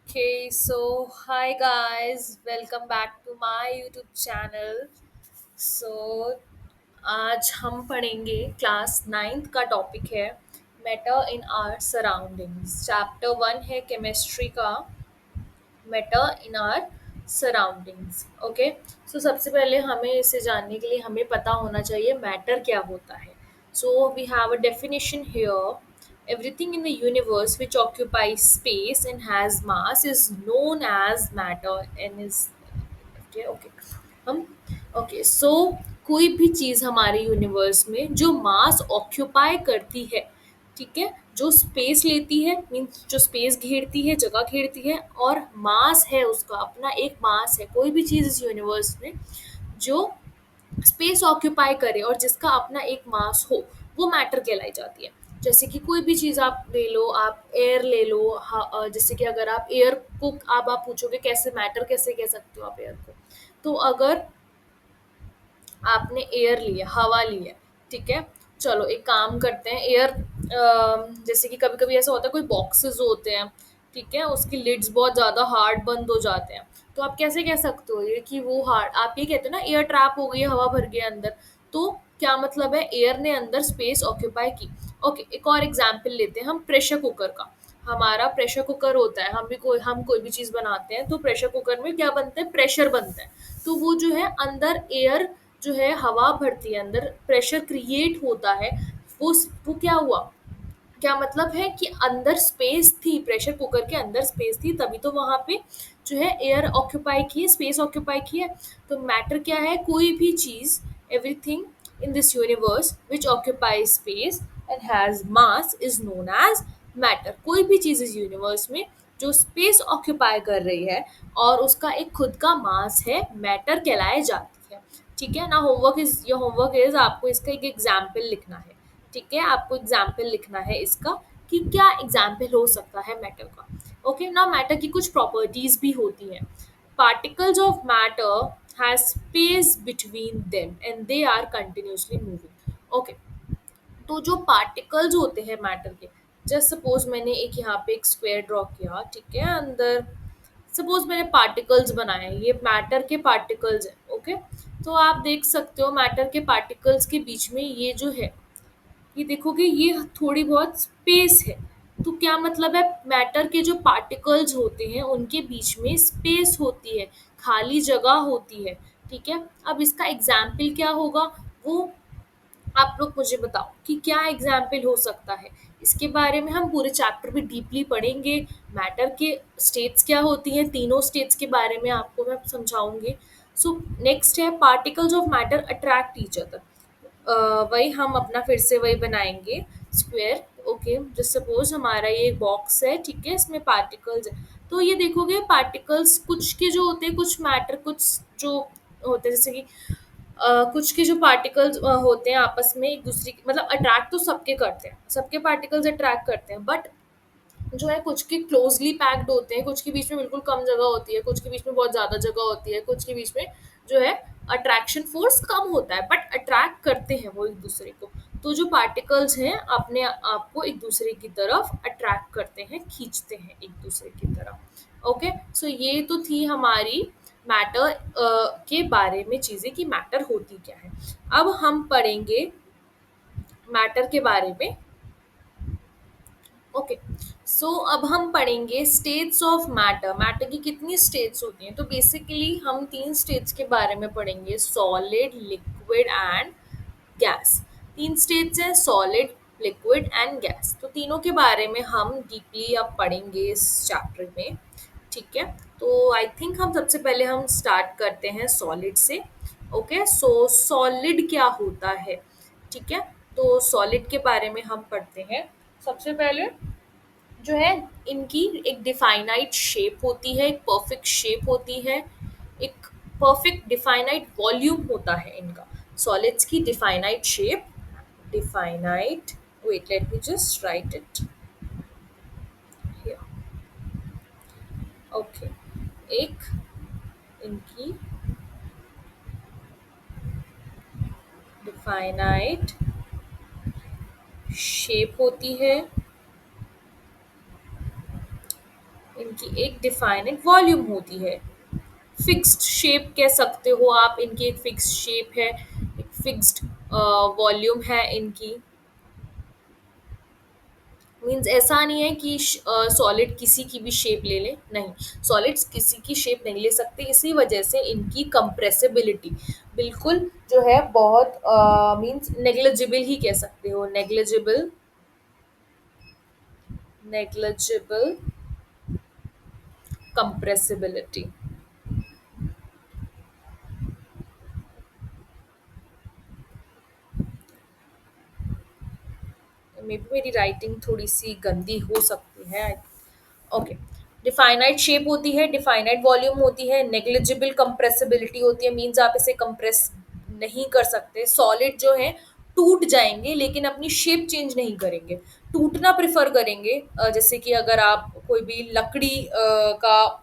Okay, so hi guys, welcome back to my YouTube channel. So आज हम पढ़ेंगे class ninth का topic है matter in our surroundings. Chapter one है chemistry का matter in our surroundings. Okay, so सबसे पहले हमें इसे जानने के लिए हमें पता होना चाहिए मैटर क्या होता है। So we have a definition here. Everything in the universe which occupies space and has mass is known as matter and is okay okay हम ओके सो कोई भी चीज़ हमारे यूनिवर्स में जो मास ऑक्यूपाई करती है, ठीक है, जो स्पेस लेती है, मीन्स जो स्पेस घेरती है, जगह घेरती है, और मास है, उसका अपना एक मास है। कोई भी चीज़ इस यूनिवर्स में जो स्पेस ऑक्यूपाई करे और जिसका अपना एक मास हो, वो मैटर कहलाई जाती है। जैसे कि कोई भी चीज़ आप ले लो, आप एयर ले लो, जैसे कि अगर आप एयर को आप पूछोगे कैसे मैटर कैसे कह सकते हो आप एयर को, तो अगर आपने एयर लिया, हवा ली है, ठीक है। चलो एक काम करते हैं, एयर जैसे कि कभी कभी ऐसा होता है कोई बॉक्सेस होते हैं, ठीक है, उसकी लिड्स बहुत ज़्यादा हार्ड बंद हो जाते हैं। तो आप कैसे कह सकते हो ये कि वो हार्ड, आप ये कहते हो ना एयर ट्रैप हो गई है, हवा भर गई है अंदर। तो क्या मतलब है, एयर ने अंदर स्पेस ऑक्यूपाई की। ओके, एक और एग्जाम्पल लेते हैं हम प्रेशर कुकर का। हमारा प्रेशर कुकर होता है, हम कोई भी चीज़ बनाते हैं तो प्रेशर कुकर में क्या बनता है, प्रेशर बनता है। तो वो जो है अंदर एयर जो है हवा भरती है, अंदर प्रेशर क्रिएट होता है। वो क्या हुआ, क्या मतलब है कि अंदर स्पेस थी, प्रेशर कुकर के अंदर स्पेस थी, तभी तो वहां पे जो है एयर ऑक्यूपाई की है, स्पेस ऑक्यूपाई की है। तो मैटर क्या है, कोई भी चीज, everything in this universe which occupy space and has mass is known as matter. कोई भी चीज इस यूनिवर्स में जो स्पेस ऑक्यूपाई कर रही है और उसका एक खुद का मास है, मैटर कहलाए जाती है। ठीक है ना। होमवर्क इज आपको इसका एक एग्जाम्पल लिखना है। ठीक है, आपको एग्जाम्पल लिखना है इसका कि क्या एग्जाम्पल हो सकता है मैटर का। ओके ना, मैटर की कुछ प्रॉपर्टीज भी होती हैं। Particles of matter has space between them and they are continuously moving. Okay, तो जो पार्टिकल्स होते हैं मैटर के, जस्ट सपोज मैंने एक यहाँ पे एक स्क्वायर ड्रॉ किया, ठीक है, अंदर सपोज मैंने पार्टिकल्स बनाए, ये मैटर के पार्टिकल्स हैं। ओके, तो आप देख सकते हो मैटर के पार्टिकल्स के बीच में ये जो है, ये देखोगे ये थोड़ी बहुत स्पेस है। तो क्या मतलब है, मैटर के जो पार्टिकल्स होते हैं उनके बीच में स्पेस होती है, खाली जगह होती है। ठीक है, अब इसका एग्जाम्पल क्या होगा, वो आप लोग मुझे बताओ कि क्या एग्जाम्पल हो सकता है। इसके बारे में हम पूरे चैप्टर में डीपली पढ़ेंगे। मैटर के स्टेट्स क्या होती हैं, तीनों स्टेट्स के बारे में आपको मैं समझाऊंगी। सो नेक्स्ट है particles of matter attract each other. वही हम अपना फिर से वही बनाएंगे स्क्वायर। ओके, जस्ट सपोज हमारा ये बॉक्स है, ठीक है, इसमें पार्टिकल्स है। तो ये देखोगे पार्टिकल्स कुछ के जो होते हैं, कुछ मैटर, कुछ जो होते हैं, जैसे कि कुछ के जो पार्टिकल्स होते हैं आपस में एक दूसरे मतलब अट्रैक्ट तो सबके करते हैं, सबके पार्टिकल्स अट्रैक्ट करते हैं, बट जो है कुछ के क्लोजली पैक्ड होते हैं, कुछ के बीच में बिल्कुल कम जगह होती है, कुछ के बीच में बहुत ज़्यादा जगह होती है, कुछ के बीच में जो है अट्रैक्शन फोर्स कम होता है, बट अट्रैक्ट करते हैं वो एक दूसरे को। तो जो पार्टिकल्स हैं अपने आप को एक दूसरे की तरफ अट्रैक्ट करते हैं, खींचते हैं एक दूसरे की तरफ। ओके, सो ये तो थी हमारी मैटर के बारे में चीज़ें कि मैटर होती क्या है। अब हम पढ़ेंगे मैटर के बारे में। ओके, सो अब हम पढ़ेंगे स्टेट्स ऑफ मैटर। मैटर की कितनी स्टेट्स होती हैं, तो बेसिकली हम तीन स्टेट्स के बारे में पढ़ेंगे, सॉलिड, लिक्विड एंड गैस। तीन स्टेट्स हैं, सॉलिड, लिक्विड एंड गैस। तो तीनों के बारे में हम डीपली अब पढ़ेंगे इस चैप्टर में। ठीक है, तो आई थिंक हम सबसे पहले हम स्टार्ट करते हैं सॉलिड से। ओके, सो सॉलिड क्या होता है, ठीक है। तो सॉलिड के बारे में हम पढ़ते हैं। सबसे पहले जो है इनकी एक डिफाइनाइट शेप होती है, एक परफेक्ट शेप होती है, एक परफेक्ट डिफाइनाइट वॉल्यूम होता है इनका। सॉलिड्स की definite shape, definite, wait let me just write it here. Okay, एक इनकी डिफाइनाइट शेप होती है, इनकी एक डिफाइनिट वॉल्यूम होती है। फिक्स्ड शेप कह सकते हो आप, इनकी एक फिक्स्ड शेप है, एक फिक्स्ड वॉल्यूम है इनकी। मीन्स ऐसा नहीं है कि सॉलिड किसी की भी शेप ले ले, नहीं, सॉलिड्स किसी की शेप नहीं ले सकते, इसी वजह से इनकी कंप्रेसिबिलिटी बिल्कुल जो है बहुत मीन्स नेग्लिजिबल ही कह सकते हो, negligible, negligible compressibility. May be मेरी राइटिंग थोड़ी सी गंदी हो सकती है। ओके, डिफाइनाइट शेप होती है, डिफाइनाइट वॉल्यूम होती है, नेग्लिजिबल कंप्रेसिबिलिटी होती है, मीन्स आप इसे कंप्रेस नहीं कर सकते। सॉलिड जो है टूट जाएंगे लेकिन अपनी शेप चेंज नहीं करेंगे, टूटना प्रेफर करेंगे। जैसे कि अगर आप कोई भी लकड़ी का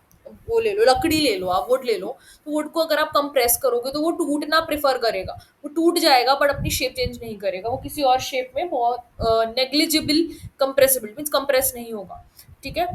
वो ले लो, लकड़ी ले लो, आप वुड ले लो, तो वुड को अगर आप कंप्रेस करोगे तो वो टूटना प्रेफर करेगा, वो टूट जाएगा बट अपनी शेप चेंज नहीं करेगा, वो किसी और शेप में बहुत नेग्लिजिबल कंप्रेसिबल मीन्स कंप्रेस नहीं होगा। ठीक है।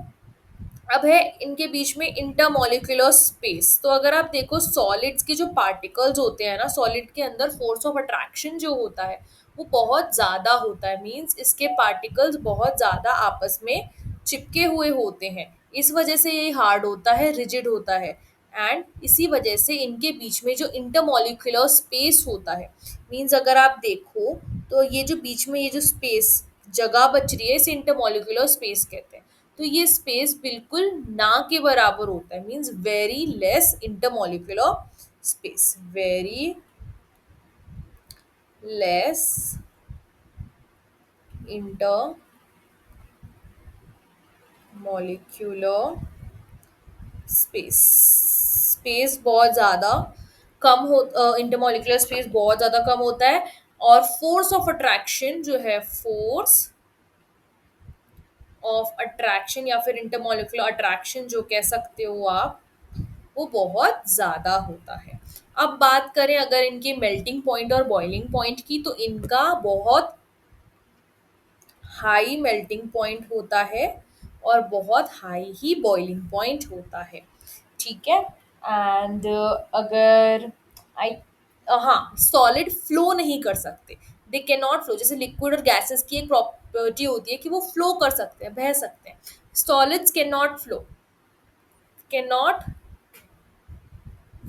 अब है इनके बीच में इंटरमोलिकुलर स्पेस। तो अगर आप देखो सॉलिड्स के जो पार्टिकल्स होते हैं ना, सॉलिड के अंदर फोर्स ऑफ अट्रैक्शन जो होता है वो बहुत ज्यादा होता है, मींस इसके पार्टिकल्स बहुत ज्यादा आपस में चिपके हुए होते हैं, इस वजह से ये हार्ड होता है, रिजिड होता है। एंड इसी वजह से इनके बीच में जो इंटरमोलिकुलर स्पेस होता है, मींस अगर आप देखो तो ये जो बीच में ये जो स्पेस जगह बच रही है इसे इंटरमोलिकुलर स्पेस कहते हैं। तो ये स्पेस बिल्कुल ना के बराबर होता है, means very less intermolecular space, very less intermolecular space. Space बहुत ज़्यादा कम हो, इंटरमोलिकुलर स्पेस बहुत ज़्यादा कम होता है। और फोर्स ऑफ अट्रैक्शन जो है, फोर्स ऑफ अट्रैक्शन या फिर इंटरमोलिकुलर अट्रैक्शन जो कह सकते हो आप, वो बहुत ज़्यादा होता है। अब बात करें अगर इनके मेल्टिंग पॉइंट और बॉइलिंग पॉइंट की, तो इनका बहुत हाई मेल्टिंग पॉइंट होता है और बहुत हाई ही बॉइलिंग पॉइंट होता है। ठीक है। एंड अगर आई हाँ, सॉलिड फ्लो नहीं कर सकते, दे कैन नॉट फ्लो। जैसे लिक्विड और गैसेस की एक प्रॉपर्टी होती है कि वो फ्लो कर सकते हैं, बह सकते हैं, solids can not flow, can not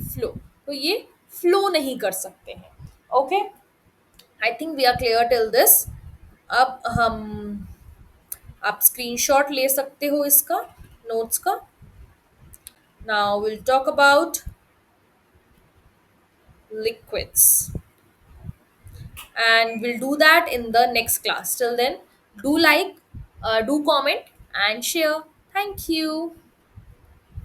flow, तो ये फ्लो नहीं कर सकते हैं। Okay, I think we are clear till this. अब हम आप स्क्रीनशॉट ले सकते हो इसका, नोट्स का। Now will talk about liquids and we'll do that in the next class. Till then, do like, do comment and share. Thank you.